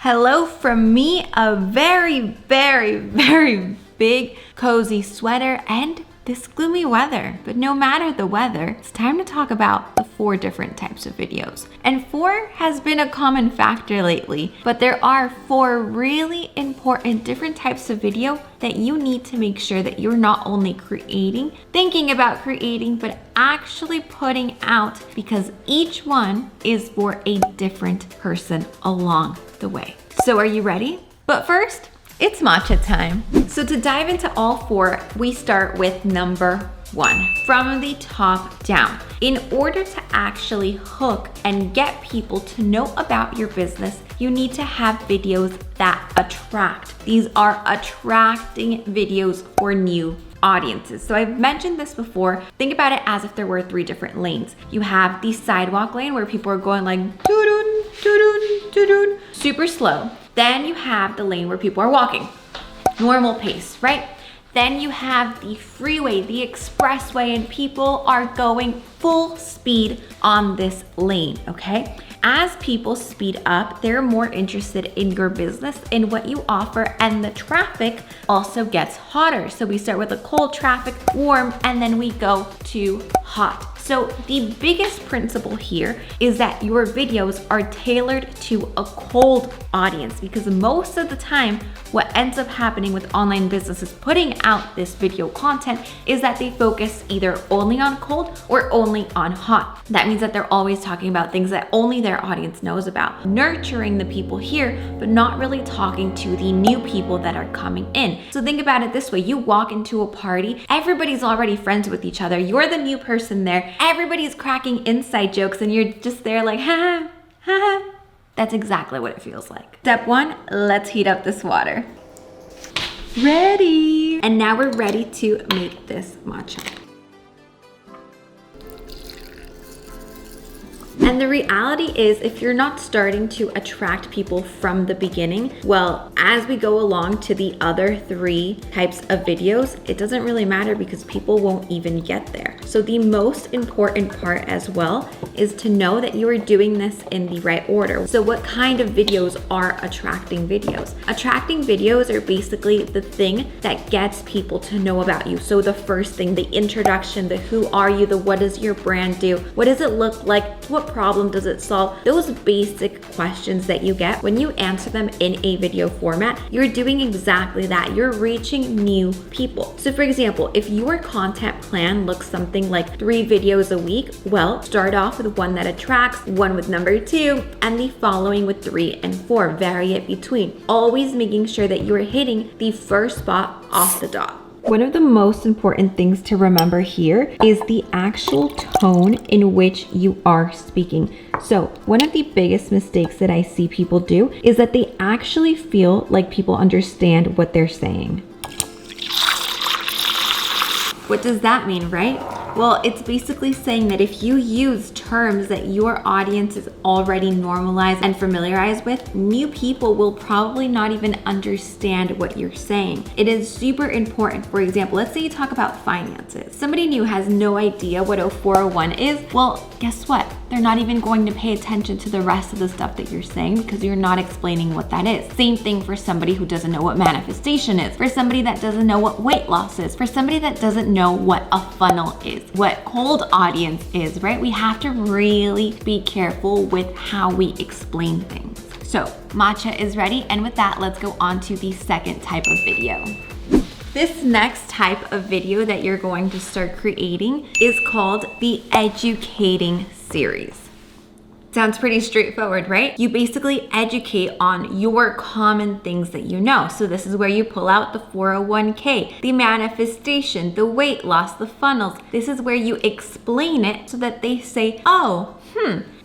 Hello from me, a very, very, very big cozy sweater and this gloomy weather. But no matter the weather, it's time to talk about the 4 different types of videos. And 4 has been a common factor lately, but there are 4 really important different types of video that you need to make sure that you're not only creating, thinking about creating, but actually putting out, because each one is for a different person along the way. So are you ready? But first, it's matcha time. So to dive into all 4, we start with number 1, from the top down. In order to actually hook and get people to know about your business, you need to have videos that attract. These are attracting videos for new audiences. So I've mentioned this before. Think about it as if there were 3 different lanes. You have the sidewalk lane where people are going like doo-doo, doo-doo, doo-doo, super slow. Then you have the lane where people are walking, normal pace, right? Then you have the freeway, the expressway, and people are going full speed on this lane, okay? As people speed up, they're more interested in your business, in what you offer, and the traffic also gets hotter. So we start with a cold traffic, warm, and then we go to hot. So the biggest principle here is that your videos are tailored to a cold audience, because most of the time what ends up happening with online businesses putting out this video content is that they focus either only on cold or only on hot. That means that they're always talking about things that only their audience knows about, nurturing the people here, but not really talking to the new people that are coming in. So think about it this way. You walk into a party, everybody's already friends with each other. You're the new person there. Everybody's cracking inside jokes and you're just there like, ha, ha, ha. That's exactly what it feels like. Step 1, let's heat up this water. Ready. And now we're ready to make this matcha. And the reality is, if you're not starting to attract people from the beginning, well, as we go along to the other 3 types of videos, it doesn't really matter because people won't even get there. So the most important part as well is to know that you are doing this in the right order. So what kind of videos are attracting videos? Attracting videos are basically the thing that gets people to know about you. So the first thing, the introduction, the who are you, the what does your brand do, what does it look like, what problem does it solve? Those basic questions that you get, when you answer them in a video format, you're doing exactly that. You're reaching new people. So for example, if your content plan looks something like 3 videos a week, well, start off with one that attracts, one with number 2, and the following with 3 and 4. Vary it between. Always making sure that you're hitting the first spot off the dot. One of the most important things to remember here is the actual tone in which you are speaking. So one of the biggest mistakes that I see people do is that they actually feel like people understand what they're saying. What does that mean, right? Well, it's basically saying that if you use terms that your audience is already normalized and familiarized with, new people will probably not even understand what you're saying. It is super important. For example, let's say you talk about finances. Somebody new has no idea what a 401 is. Well, guess what? They're not even going to pay attention to the rest of the stuff that you're saying because you're not explaining what that is. Same thing for somebody who doesn't know what manifestation is, for somebody that doesn't know what weight loss is, for somebody that doesn't know what a funnel is, what cold audience is, right? We have to really be careful with how we explain things. So matcha is ready, and with that, let's go on to the second type of video. This next type of video that you're going to start creating is called the educating series. Sounds pretty straightforward, right? You basically educate on your common things that you know. So this is where you pull out the 401k, the manifestation, the weight loss, the funnels. This is where you explain it so that they say, oh,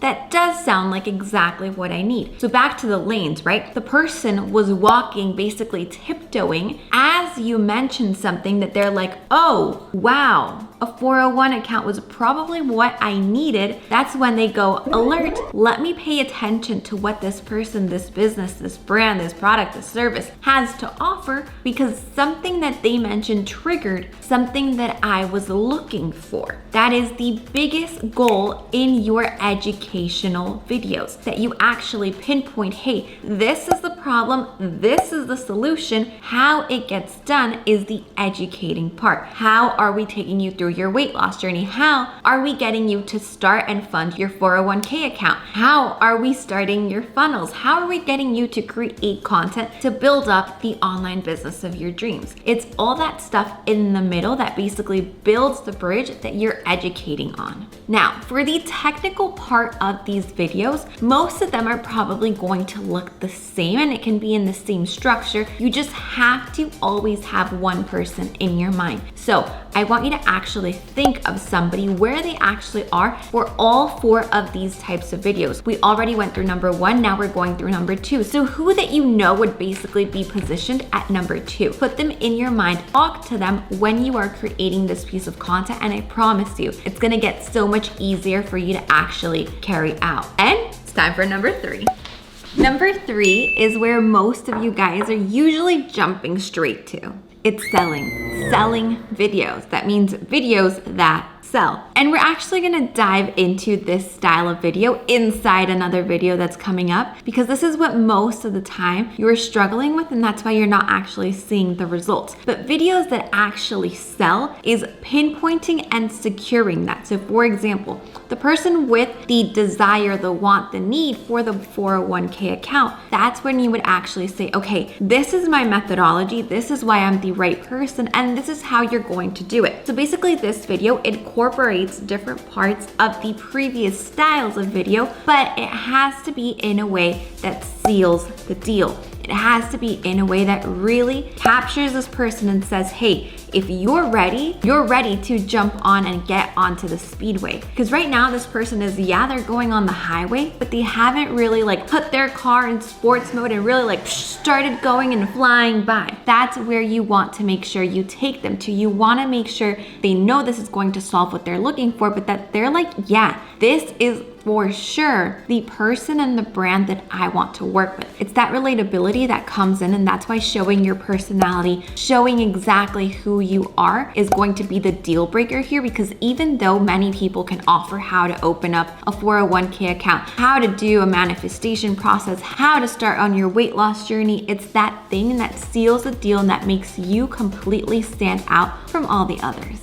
that does sound like exactly what I need. So back to the lanes, right? The person was walking, basically tiptoeing as you mentioned something that they're like, oh, wow, a 401 account was probably what I needed. That's when they go, alert, let me pay attention to what this person, this business, this brand, this product, this service has to offer, because something that they mentioned triggered something that I was looking for. That is the biggest goal in your education educational videos that you actually pinpoint, hey, this is the problem, this is the solution. How it gets done is the educating part. How are we taking you through your weight loss journey? How are we getting you to start and fund your 401k account? How are we starting your funnels? How are we getting you to create content to build up the online business of your dreams? It's all that stuff in the middle that basically builds the bridge that you're educating on. Now, for the technical part of these videos, most of them are probably going to look the same and it can be in the same structure. You just have to always have one person in your mind. So I want you to actually think of somebody where they actually are for all 4 of these types of videos. We already went through number 1, now we're going through number 2. So who that you know would basically be positioned at number 2. Put them in your mind, talk to them when you are creating this piece of content, and I promise you, it's gonna get so much easier for you to actually carry out. And it's time for number 3. Number 3 is where most of you guys are usually jumping straight to. It's selling videos. That means videos that sell. And we're actually gonna dive into this style of video inside another video that's coming up, because this is what most of the time you're struggling with, and that's why you're not actually seeing the results. But videos that actually sell is pinpointing and securing that. So for example, the person with the desire, the want, the need for the 401k account, that's when you would actually say, okay, this is my methodology, this is why I'm the right person, and this is how you're going to do it. So basically this video incorporates different parts of the previous styles of video, but it has to be in a way that seals the deal. It has to be in a way that really captures this person and says, hey, if you're ready to jump on and get onto the speedway. Because right now this person is, yeah, they're going on the highway, but they haven't really like put their car in sports mode and really like started going and flying by. That's where you want to make sure you take them to. You want to make sure they know this is going to solve what they're looking for, but that they're like, yeah, this is for sure the person and the brand that I want to work with. It's that relatability that comes in, and that's why showing your personality, showing exactly who you are is going to be the deal breaker here, because even though many people can offer how to open up a 401k account, how to do a manifestation process, how to start on your weight loss journey, it's that thing that seals the deal and that makes you completely stand out from all the others.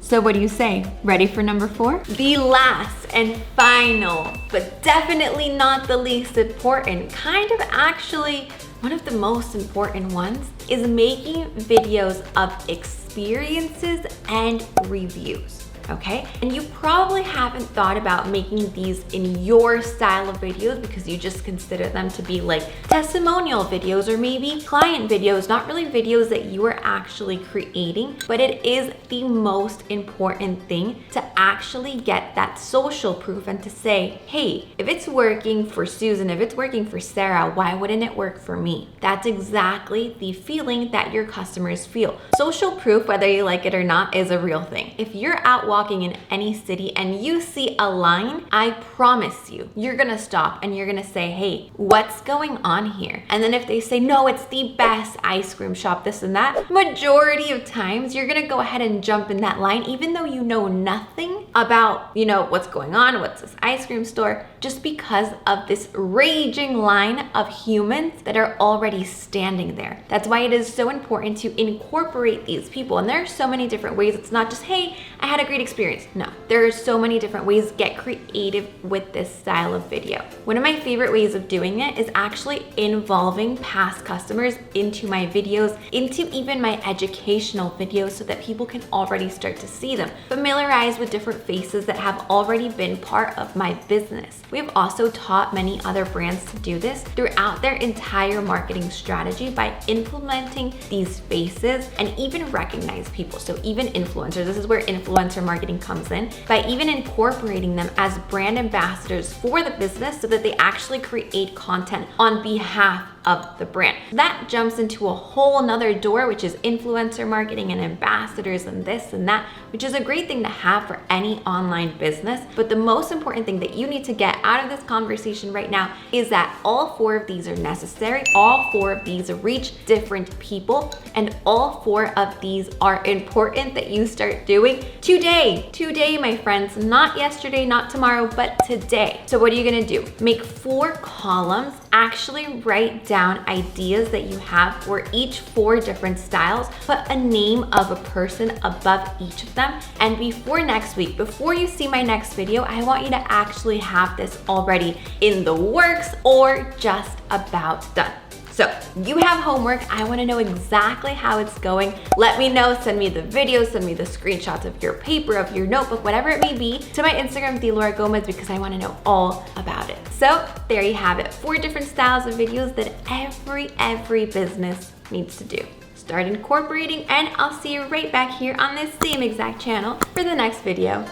So what do you say? Ready for number 4? The last and final, but definitely not the least important, kind of actually one of the most important ones, is making videos of experiences and reviews. Okay? And you probably haven't thought about making these in your style of videos because you just consider them to be like testimonial videos or maybe client videos, not really videos that you are actually creating, but it is the most important thing to actually get that social proof and to say, hey, if it's working for Susan, if it's working for Sarah, why wouldn't it work for me? That's exactly the feeling that your customers feel. Social proof, whether you like it or not, is a real thing. If you're out walking in any city and you see a line, I promise you, you're gonna stop and you're gonna say, hey, what's going on here? And then if they say, no, it's the best ice cream shop, this and that, majority of times you're gonna go ahead and jump in that line, even though you know nothing about, what's going on, what's this ice cream store, just because of this raging line of humans that are already standing there. That's why it is so important to incorporate these people. And there are so many different ways. It's not just, hey, I had a great experience. No, there are so many different ways. Get creative with this style of video. One of my favorite ways of doing it is actually involving past customers into my videos, into even my educational videos, so that people can already start to see them, familiarize with different faces that have already been part of my business. We have also taught many other brands to do this throughout their entire marketing strategy by implementing these faces and even recognize people. So even influencers, this is where influencer marketing comes in, by even incorporating them as brand ambassadors for the business so that they actually create content on behalf of the brand. That jumps into a whole nother door, which is influencer marketing and ambassadors and this and that, which is a great thing to have for any any online business. But the most important thing that you need to get out of this conversation right now is that all 4 of these are necessary. All 4 of these reach different people, and all 4 of these are important that you start doing today. Today, my friends, not yesterday, not tomorrow, but today. So what are you gonna do? Make 4 columns. Actually write down ideas that you have for each 4 different styles. Put a name of a person above each of them. And before next week, before you see my next video, I want you to actually have this already in the works or just about done. So you have homework. I want to know exactly how it's going. Let me know, send me the videos, send me the screenshots of your paper, of your notebook, whatever it may be, to my Instagram, Laura Gomez, because I want to know all about it. So there you have it, 4 different styles of videos that every business needs to do. Start incorporating, and I'll see you right back here on this same exact channel for the next video.